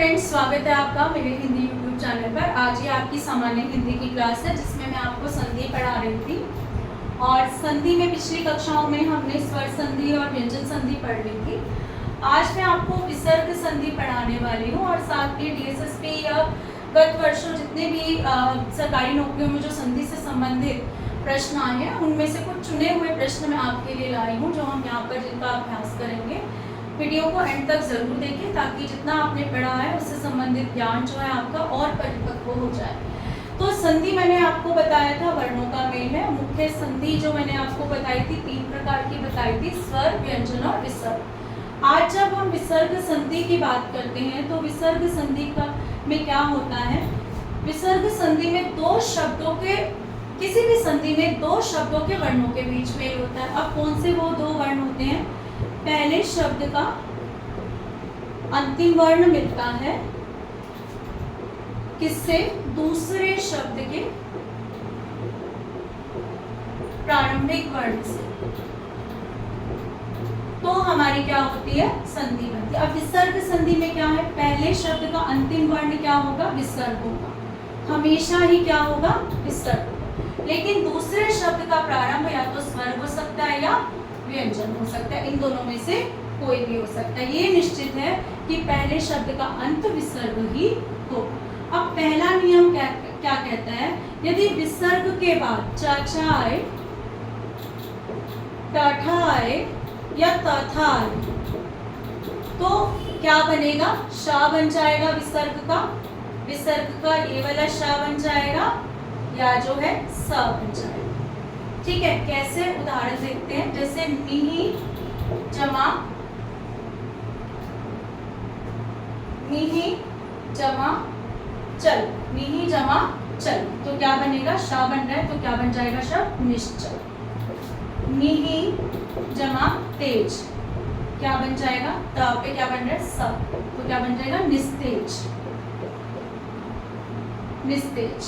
Friends, स्वागत है आपका मेरे हिंदी यूट्यूब चैनल पर। आज ये आपकी सामान्य हिंदी की क्लास है जिसमें मैं आपको संधि पढ़ा रही थी। और संधि में पिछली कक्षाओं में हमने स्वर संधि और व्यंजन संधि पढ़ ली थी। आज मैं आपको विसर्ग संधि पढ़ाने वाली हूँ और साथ ही DSSP या गत वर्षों जितने भी सरकारी नौकरियों में जो संधि से संबंधित प्रश्न आए हैं उनमें से कुछ चुने हुए प्रश्न मैं आपके लिए लाई हूँ, जो हम यहाँ पर जिनका अभ्यास करेंगे। वीडियो को एंड तक जरूर देखें ताकि जितना आपने पढ़ा है उससे संबंधित ज्ञान जो है आपका और परिपक्व हो जाए। तो संधि मैंने आपको बताया था वर्णों का मेल है। मुख्य संधि जो मैंने आपको बताई थी 3 प्रकार की बताई थी, स्वर, व्यंजन और विसर्ग। आज जब हम विसर्ग संधि की बात करते हैं तो विसर्ग संधि का में क्या होता है, विसर्ग संधि में दो शब्दों के, किसी भी संधि में दो शब्दों के वर्णों के बीच मेल होता है। अब कौन से वो दो वर्ण होते हैं? पहले शब्द का अंतिम वर्ण मिलता है किससे? दूसरे शब्द के प्रारंभिक वर्ण से, तो हमारी क्या होती है? संधि बनती है। अब विसर्ग संधि में क्या है? पहले शब्द का अंतिम वर्ण क्या होगा? विसर्ग होगा, हमेशा ही क्या होगा? विसर्ग होगा। लेकिन दूसरे शब्द का प्रारंभ या तो स्वर हो सकता है या व्यंजन हो सकता है, इन दोनों में से कोई भी हो सकता है। ये निश्चित है कि पहले शब्द का अंत विसर्ग ही हो। अब पहला नियम क्या कहता है? यदि विसर्ग के बाद चाचा आए, टाठा आए या तथा आए तो क्या बनेगा? शा बन जाएगा विसर्ग का, विसर्ग का ये वाला शा बन जाएगा या जो है स बन जाएगा। ठीक है, कैसे? उदाहरण देखते हैं। जैसे मिही जमा चल, मिही जमा चल, तो क्या बनेगा? शा बन रहा है तो क्या बन जाएगा शब्द? निश्चल। मिही जमा तेज, क्या बन जाएगा? त पे क्या बन रहा है? स, तो क्या बन जाएगा? निस्तेज। निस्तेज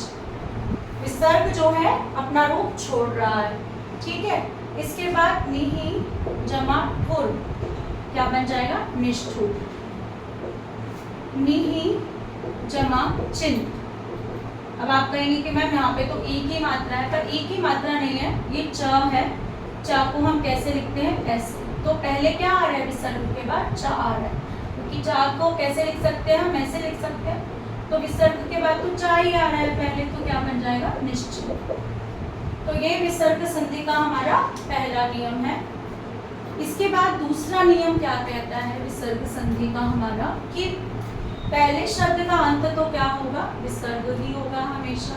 विसर्ग जो है अपना रूप छोड़ रहा है। ठीक है, इसके बाद निही जमा ठुर, क्या बन जाएगा? निष्ठुर। निही जमा चिन्ह। अब आप कहेंगे कि मैम यहाँ पे तो एक ही मात्रा है, पर एक ही मात्रा नहीं है, ये च है। च को हम कैसे लिखते हैं? ऐसे। तो पहले क्या आ रहा है? विसर्ग के बाद च आ रहा है, क्योंकि च को कैसे लिख सकते हैं? हम ऐसे लिख सकते हैं। तो विसर्ग के बाद तो चा ही आ रहा है पहले, तो क्या बन जाएगा? निश्चय। तो ये विसर्ग संधि का हमारा पहला नियम है। इसके बाद दूसरा नियम क्या कहता है विसर्ग संधि का हमारा, कि पहले शब्द का अंत तो क्या होगा? विसर्ग ही होगा हमेशा।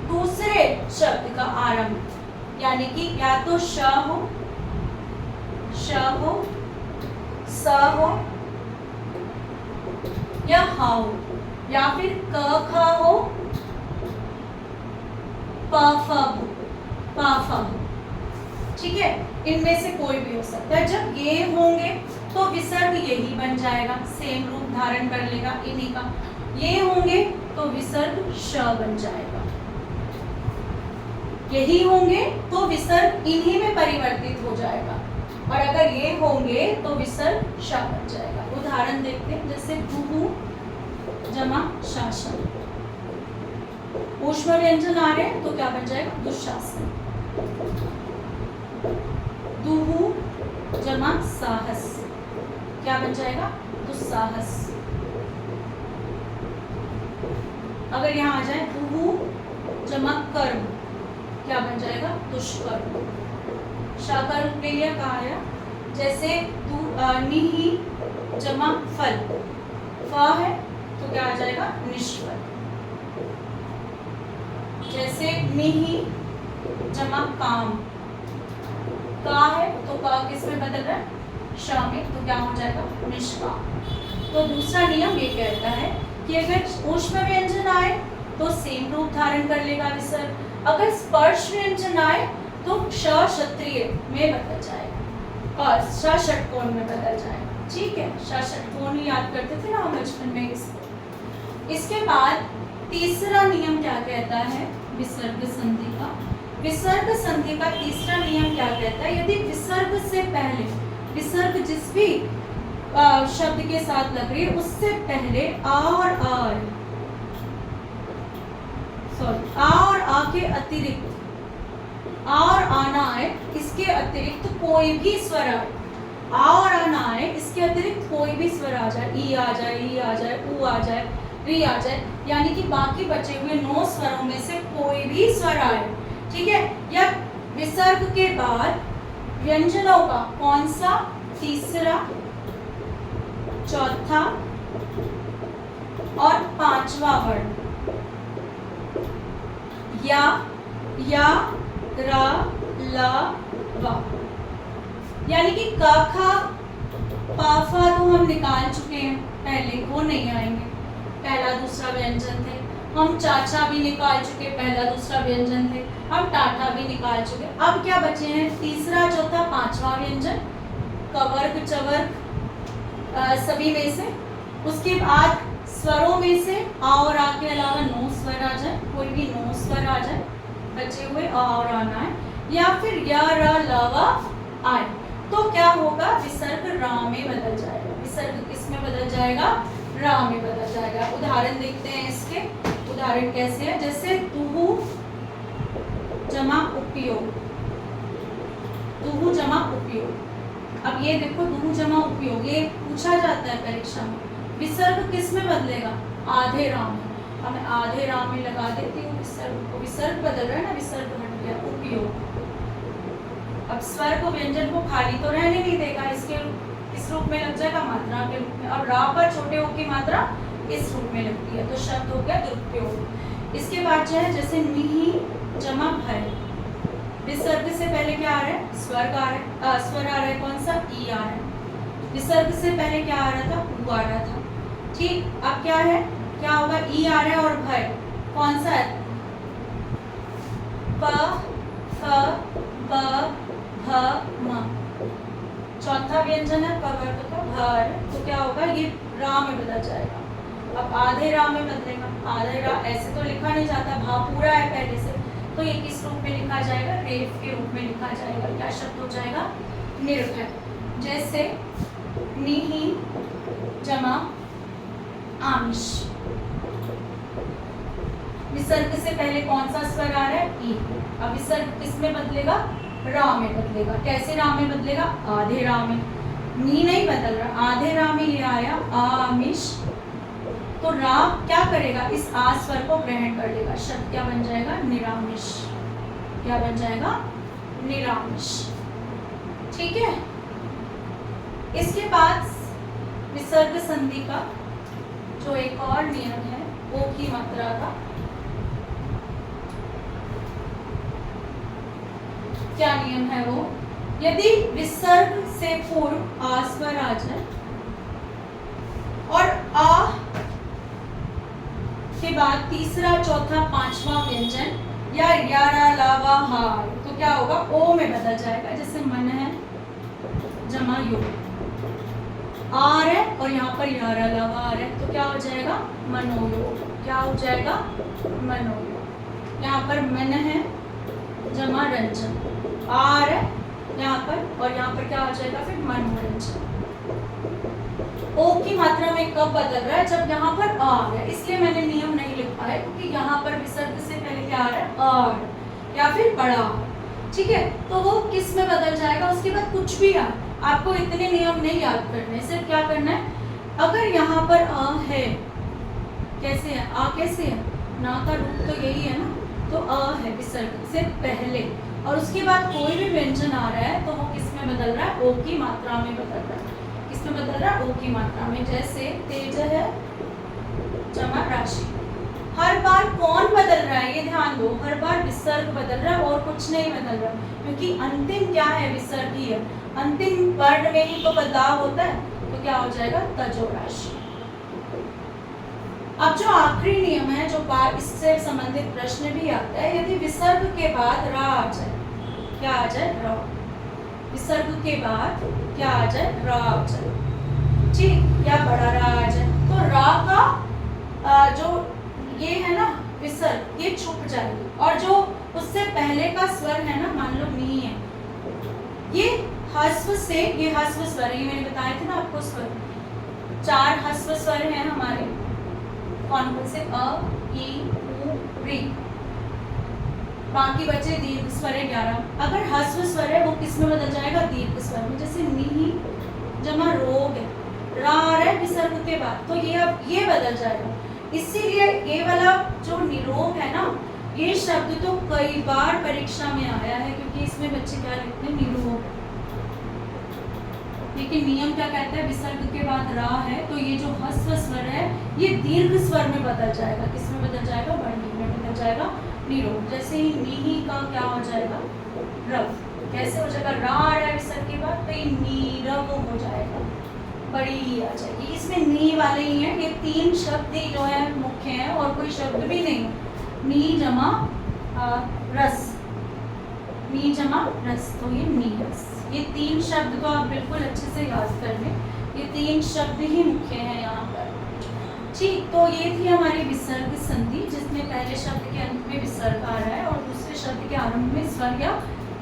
दूसरे शब्द का आरंभ, यानी कि या तो श हो, स हो या ह हो, या फिर क ख हो, प फ हो। ठीक है, इनमें से कोई भी हो सकता है। जब ये होंगे तो विसर्ग यही बन जाएगा, सेम रूप धारण कर लेगा इन्हीं का। ये होंगे तो विसर्ग श बन जाएगा, यही होंगे तो विसर्ग इन्हीं में परिवर्तित हो जाएगा, और अगर ये होंगे तो विसर्ग श बन जाएगा। उदाहरण देखते हैं, जैसे दुहु जमा शासन, ऊष्म व्यंजन आ रहे हैं तो क्या बन जाएगा? दुशासन। दुहु जमा साहस, क्या बन जाएगा? दुस्साहस। अगर यहाँ आ जाए दुहु जमा कर्म, क्या बन जाएगा? दुष्कर्म। शा का रूप ले लिया, कहा आया? जैसे निही जमा फल, फ है तो क्या आ जाएगा? निष्फल। जैसे निही जमा काम, का है तो का किस में बदल रहा है? श में, तो क्या हो जाएगा? निष्काम। तो दूसरा नियम ये कहता है कि अगर ऊष्म व्यंजन आए तो सेम रूप धारण कर लेगा विसर्ग, अगर स्पर्श व्यंजन आए तो श क्षत्रिय में बदल जाएगा और श षटकोण में बदल जाएगा। ठीक है, श षटकोण याद करते थे ना हम बचपन में इसको। इसके बाद तीसरा नियम क्या कहता है विसर्ग संधि का? विसर्ग संधि का तीसरा नियम क्या कहता है? यदि विसर्ग से पहले, विसर्ग जिस भी शब्द के साथ लग रही है, उससे पहले आ और आ के अतिरिक्त आ और आना आए, इसके अतिरिक्त कोई भी स्वर आए, आ और आना आए, इसके अतिरिक्त कोई भी स्वर आ जाए, ई आ जाए, ई आ जाए, ऊ आ जाए, री आ जाए, यानी कि बाकी बचे हुए 9 स्वरों में से कोई भी स्वर आए, ठीक है। या विसर्ग के बाद व्यंजनों का कौन सा तीसरा, चौथा और पांचवा वर्ण या रा ला वा, यानी कि क ख पा फा तो हम निकाल चुके हैं पहले, वो नहीं आएंगे, पहला दूसरा व्यंजन थे। हम चाचा भी निकाल चुके, पहला दूसरा व्यंजन थे। हम टाटा भी निकाल चुके। अब क्या बचे हैं? तीसरा, चौथा, पांचवा व्यंजन, कवर्ग चवर्ग सभी में से। उसके बाद स्वरों में से आ और आ के अलावा 9 स्वर आ जाए, कोई भी 9 स्वर आ जाए, बचे हुए आ और आना है, या फिर या रा लावा आए, तो क्या होगा? विसर्ग रा में बदल जाएगा। विसर्ग किस में बदल जाएगा? रा में बदल जाएगा। उदाहरण देखते हैं इसके। उदाहरण कैसे है? जैसे तुहु जमा उपयोग, तुहु जमा उपयोग। अब ये देखो, तुहु जमा उपयोग ये पूछा जाता है परीक्षा में। विसर्ग किस में बदलेगा? आधे रा में। अब मैं आधे रा में लगा देती हूँ विसर्ग को। विसर्ग बदल रहा है ना, विसर्ग हट गया, उपयोग। अब स्वर को, व्यंजन को खाली तो रहने नहीं देगा, इसके इस रूप में लग जाएगा, मात्रा के रूप में। और रा पर छोटे ओ की मात्रा इस रूप में लगती है, तो शब्द हो गया दुरुपयोग। इसके बाद जो है, जैसे निहि जमा भय, विसर्ग से पहले क्या आ रहा है? स्वर आ रहा है। स्वर आ रहा है कौन सा? ई आ रहा है। विसर्ग से पहले क्या आ रहा था? ऊ आ रहा था। ठीक, अब क्या है? क्या होगा? ई आ रहा है और भय कौन सा है? प फ ब भ म। चौथा व्यंजन है पवर्ग का भर, तो क्या होगा? ये रा में बदल जाएगा। अब आधे रा में बदलेगा। आधे रा ऐसे तो लिखा नहीं जाता, भा पूरा है पहले से, तो ये किस रूप में लिखा जाएगा? रेफ के रूप में लिखा जाएगा। क्या शब्द हो जाएगा? निर्भय। जैसे निहि जमा आमिष, विसर्ग से पहले कौन सा स्वर आ रहा है? ई। अब विसर्ग किस में बदलेगा? रा में बदलेगा। कैसे रा में बदलेगा? आधे रा में। नी नहीं बदल रहा, आधे रा में ये आया आमिष, तो रा क्या करेगा? इस आ स्वर को ग्रहण कर लेगा। शब्द क्या बन जाएगा? निरामिष। क्या बन जाएगा? निरामिष। ठीक है। इसके बाद विसर्ग संधि का जो एक और नियम है, ओ की मात्रा का, क्या नियम है वो? यदि विसर्ग से पूर्व आ स्वर आ जाए और आ के बाद तीसरा, चौथा, पांचवा व्यंजन या रा लावा हार, तो क्या होगा? ओ में बदल जाएगा। जैसे मन है जमा यो, आर है और यहाँ पर या रा लावा आ रहा है, तो क्या हो जाएगा? मनोयोग। क्या हो जाएगा? मनोयोग। यहाँ पर मन है जमा रंजन, आर है यहाँ पर, और यहाँ पर क्या हो जाएगा? फिर मनोरंजन। ओ की मात्रा में कब बदल रहा है? जब यहाँ पर आ है। इसलिए मैंने नियम नहीं लिखा है, क्योंकि यहाँ पर विसर्ग से पहले क्या आ रहा है? आ या फिर बड़ा। ठीक है, तो वो किस में बदल जाएगा? उसके बाद कुछ भी आ। आपको इतने नियम नहीं याद करने, सिर्फ क्या करना है, अगर यहाँ पर आ है, कैसे है? आ कैसे है? ना का रूप तो यही है ना, तो आ है विसर्ग से पहले, और उसके बाद कोई भी व्यंजन आ रहा है तो वो किस में बदल रहा है? ओ की मात्रा में बदल रहा है। किस में बदल रहा है? ओ की मात्रा में। जैसे तेज है जमा राशि। हर बार कौन बदल रहा है? ये ध्यान दो, हर बार विसर्ग बदल रहा है और कुछ नहीं बदल रहा, क्योंकि अंतिम क्या है? विसर्ग ही है। अंतिम वर्ण में ही तो बदलाव होता है, तो क्या हो जाएगा? तजो राशि। अब जो आखिरी नियम है, जो इससे संबंधित प्रश्न भी आता है, यदि विसर्ग के बाद रा आ जाए, क्या आ जाए? रा। विसर्ग के बाद क्या आ जाए? रा आ जाए। ठीक, या बड़ा रा आ जाए, तो रा का जो ये है ना विसर्ग, ये छुप जाएगी, और जो उससे पहले का स्वर है ना, मान लो मी है, ये ह्रस्व से, ये ह्रस्व स्वर है, ये मैंने बताए थे ना आपको स्वर, 4 ह्रस्व स्वर हैं हमारे, कौन कौन से? अ, ई, उ, ऋ। बाकी बचे दीर्घ स्वर है 11। अगर ह्रस्व स्वर है वो किस में बदल जाएगा? दीर्घ स्वर में। जैसे नी जमा रोग है, रा आ रहा है विसर्ग के बाद, तो ये अब ये बदल जाएगा। इसीलिए ये वाला जो निरोग है ना, ये शब्द तो कई बार परीक्षा में आया है, क्योंकि इसमें बच्चे क्या लिखते हैं? निरोग। लेकिन नियम क्या कहता है? विसर्ग के बाद रा है, तो ये जो ह्रस्व स्वर है ये दीर्घ स्वर में बदल जाएगा। किस में बदल जाएगा? वर्णी में बदल जाएगा, निरोग। जैसे ही नी का क्या हो जाएगा? रव। कैसे हो जाएगा? रा आ रहा है विसर्ग के बाद, तो ये नीरव हो जाएगा, बड़ी ही आ जाएगी। इसमें नी वाले ही हैं, ये 3 शब्द ही जो है मुख्य हैं, और कोई शब्द भी नहीं है। नी जमा रस, नी जमा रस, तो ये नीरस। ये 3 शब्द तो आप बिल्कुल अच्छे से याद कर लें, ये 3 शब्द ही मुख्य हैं यहाँ पर। ठीक, तो ये थी हमारी विसर्ग संधि, जिसमें पहले शब्द के अंत में विसर्ग आ रहा है और दूसरे शब्द के आरंभ में स्वर या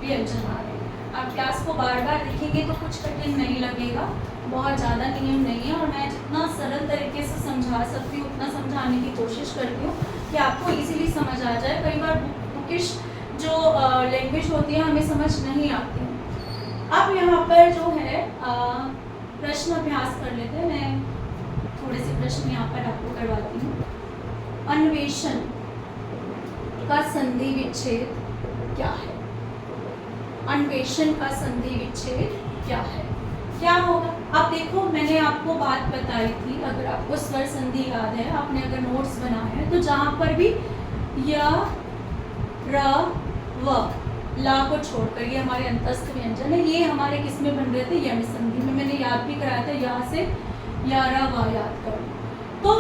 व्यंजन आ रहे हैं। आप क्लास को बार बार देखेंगे तो कुछ कठिन नहीं लगेगा, बहुत ज़्यादा नियम नहीं है, और मैं जितना सरल तरीके से समझा सकती हूँ उतना समझाने की कोशिश करती हूँ कि आपको इजीली समझ आ जाए। कई बार बुकिश जो लैंग्वेज होती है हमें समझ नहीं आती है। अब यहाँ पर जो है प्रश्न अभ्यास कर लेते हैं। मैं थोड़े से प्रश्न यहाँ पर आपको करवाती हूँ। अन्वेषण का संधि विच्छेद क्या है? अन्वेषण का संधि विच्छेद क्या है? क्या होगा? अब देखो, मैंने आपको बात बताई थी, अगर आपको स्वर संधि याद है, आपने अगर नोट्स बनाए हैं, तो जहाँ पर भी य, र, व, ला को छोड़कर ये हमारे अंतस्थ व्यंजन है, ये हमारे किस में बन रहे थे? यण संधि में। मैंने याद भी कराया था, या से या, रा, वा याद करो। तो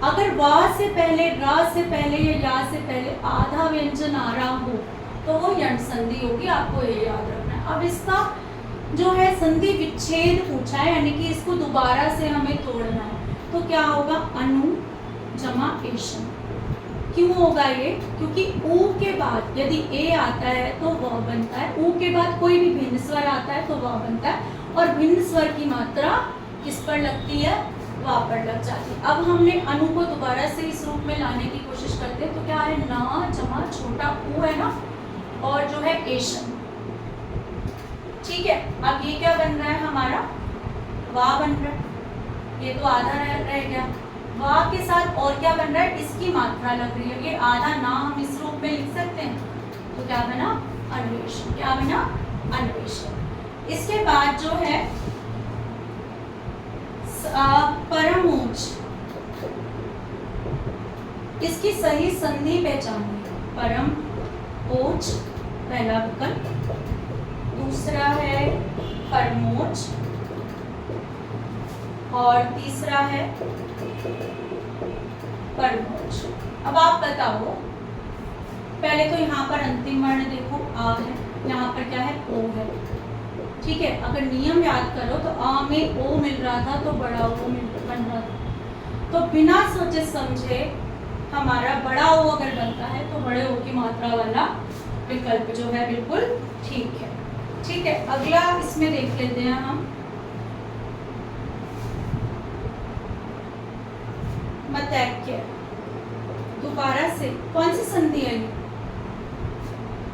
अगर वा से पहले, रा से पहले या से पहले आधा व्यंजन आ रहा हो तो वो यण संधि होगी, आपको ये याद रखना है। अब इसका जो है संधि विच्छेद पूछा है, यानी कि इसको दोबारा से हमें तोड़ना है, तो क्या होगा? अनु जमा एशन। क्यों होगा ये? क्योंकि ऊ के बाद यदि ए आता है तो वह बनता है, ऊ के बाद कोई भी भिन्न स्वर आता है तो वह बनता है, और भिन्न स्वर की मात्रा किस पर लगती है? वा पर लग जाती है। अब हमने अनु को दोबारा से इस रूप में लाने की कोशिश करते हैं, तो क्या है? ना जमा छोटा ऊ है ना, और जो है एशन। ठीक है, अब ये क्या बन रहा है हमारा? वा बन रहा है, ये तो आधा रह गया। वा के साथ और क्या बन रहा है? इसकी मात्रा लग रही है, ये आधा ना हम इस रूप में लिख सकते हैं, तो क्या बना? अन्वेषण। क्या बना? अन्वेषण। इसके बाद जो है परमोच, इसकी सही संधि पहचानिए। परम ओच पहला विकल्प, दूसरा है परमोच, और तीसरा है परमोच। अब आप बताओ, पहले तो यहाँ पर अंतिम वर्ण देखो, आ है, यहाँ पर क्या है? ओ है। ठीक है, अगर नियम याद करो तो आ में ओ मिल रहा था तो बड़ा ओ बन रहा था, तो बिना सोचे समझे हमारा बड़ा ओ अगर बनता है तो बड़े ओ की मात्रा वाला विकल्प जो है बिल्कुल ठीक है। ठीक है, अगला इसमें देख लेते हैं हम। मतैक्य, दोबारा से कौन सी संधि आई?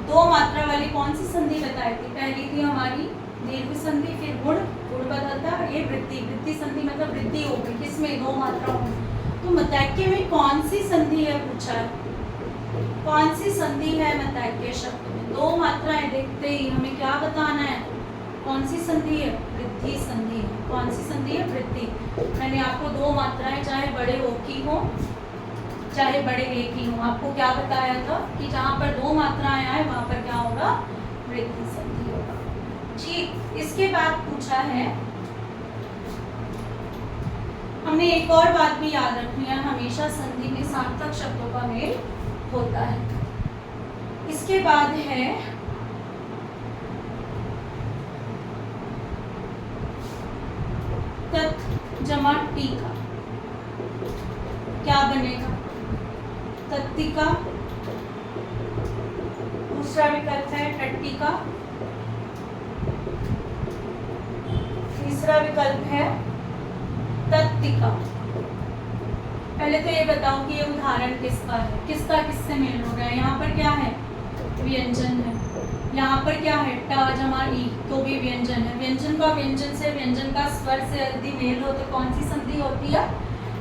2 मात्रा वाली कौन सी संधि बताई थी? पहली थी हमारी दीर्घ संधि, फिर गुण, गुण बदलता, ये वृद्धि, वृद्धि संधि मतलब वृद्धि हो गई, किसमें? 2 मात्रा हो। तो मतैक्य में कौन सी संधि है पूछा है? कौन सी संधि है मतैक्य शब्द में? 2 मात्राएं देखते ही हमें क्या बताना है? कौन सी संधि है? वृद्धि संधि है। कौन सी संधि है? वृद्धि। मैंने आपको 2 मात्राएं, चाहे बड़े ओ की हो चाहे बड़े ए की हो, आपको क्या बताया था कि जहाँ पर 2 मात्राएं आए वहां पर क्या होगा? वृद्धि संधि होगा। ठीक, इसके बाद पूछा है, हमने एक और बात भी याद रखनी है, हमेशा संधि में सार्थक शब्दों का मेल होता है। इसके बाद है तत् जमा टीका, क्या बनेगा? तत्तिका, दूसरा विकल्प है टट्टिका, दूसरा विकल्प है तत्तिका। पहले तो ये बताओ कि ये उदाहरण किसका है, किसका किससे मेल हो रहा है। यहाँ पर क्या है, व्यंजन है। यहाँ पर क्या है, ट जमा ई, तो भी व्यंजन है। व्यंजन का व्यंजन से, व्यंजन का स्वर से यदि मेल हो तो कौन सी संधि होती है,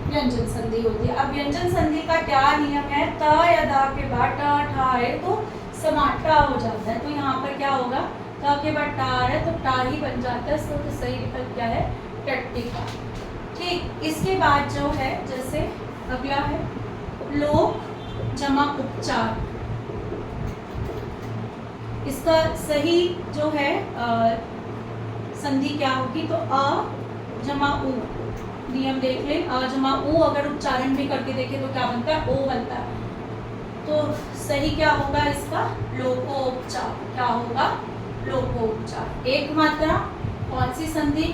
व्यंजन संधि होती है। अब व्यंजन संधि का क्या नियम है, त या दा के बाद ट ठा है तो समाटा हो जाता है। तो यहाँ पर क्या होगा, त के बाद टा है तो टा ही बन जाता है। तो सही विकल्प क्या है, टट्टिका। ठीक, इसके बाद जो है जैसे अगला है लोक जमा उपचार। इसका सही जो है संधि क्या होगी, तो अ जमा उ, नियम देख लें। अ जमा उ अगर उच्चारण भी करके देखें तो क्या बनता है, ओ बनता है। तो सही क्या होगा इसका, लोकोपचार। क्या होगा, लोकोपचार। एक मात्रा, कौन सी संधि,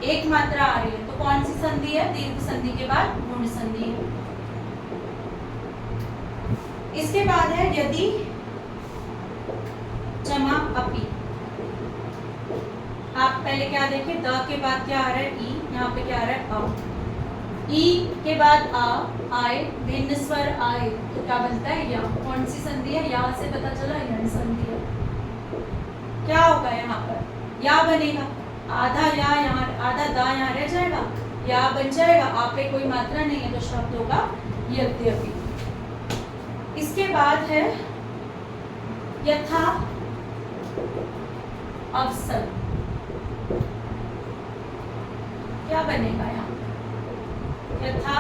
एक मात्रा आ रही है तो कौन सी संधि है, दीर्घ संधि के बाद गुण संधि है। इसके बाद है यदि जमा अपी। आप पहले क्या देखें, द के बाद क्या आ रहा है, ई, यहाँ पे क्या आ रहा है, अ। ई के बाद आ आए, भिन्न स्वर आए तो क्या बनता है, या। कौन सी संधि है, या से पता चला, यण संधि है। क्या होगा यहाँ पर, या बनेगा, आधा या यहाँ, आधा दा यहाँ रह जाएगा, या बन जाएगा। आप पे कोई मात्रा नहीं है तो शब्द होगा यद्यपि। इसके बाद है यथा अवसर। क्या बनेगा यहाँ, यथा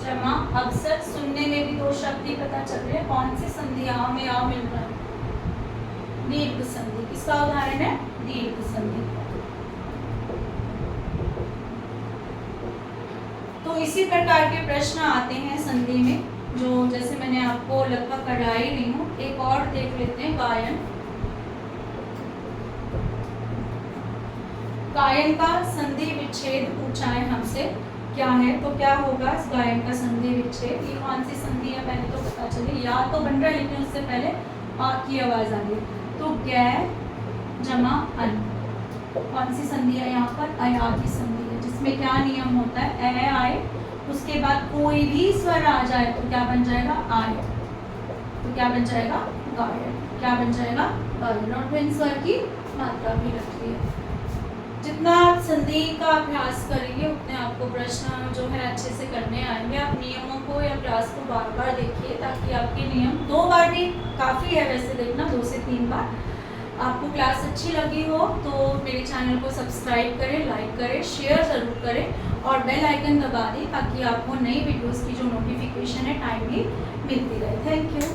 जमा अवसर। सुनने में भी दो शब्द ही पता चल रहे हैं। कौन सी संधि, आ में आ मिल रहा है, दीर्घ संधि। किसका उदाहरण है, दीर्घ संधि। तो इसी प्रकार के प्रश्न आते हैं संधि में, जो जैसे मैंने आपको लगभग करा ही रही हूँ। एक और देख लेते हैं, गायन। गायन का संधि विच्छेद पूछा है हमसे, क्या है तो क्या होगा इस गायन का संधि विच्छेद। ये कौन सी संधि है पहले तो पता चले, या तो बन रहा है लेकिन उससे पहले आ की आवाज आ रही है। तो गै जमा अन, कौन सी संधि है यहाँ पर, अया की संधि है, जिसमें क्या नियम होता है, ए आए उसके बाद कोई भी स्वर आ जाए तो क्या बन जाएगा, आय, तो क्या बन जाएगा, गायन। क्या बन जाएगा, गायन। और भिन्न स्वर की मात्रा भी रखती है। जितना आप संधि का अभ्यास करेंगे उतने आपको प्रश्न जो है अच्छे से करने आएंगे। आप नियमों को या क्लास को बार बार देखिए ताकि आपके नियम, 2 बार भी काफ़ी है वैसे देखना, 2 से 3 बार। आपको क्लास अच्छी लगी हो तो मेरे चैनल को सब्सक्राइब करें, लाइक करें, शेयर ज़रूर करें और बेल आइकन दबा दें ताकि आपको नई वीडियोस की जो नोटिफिकेशन है टाइमली मिलती रहे। Thank you.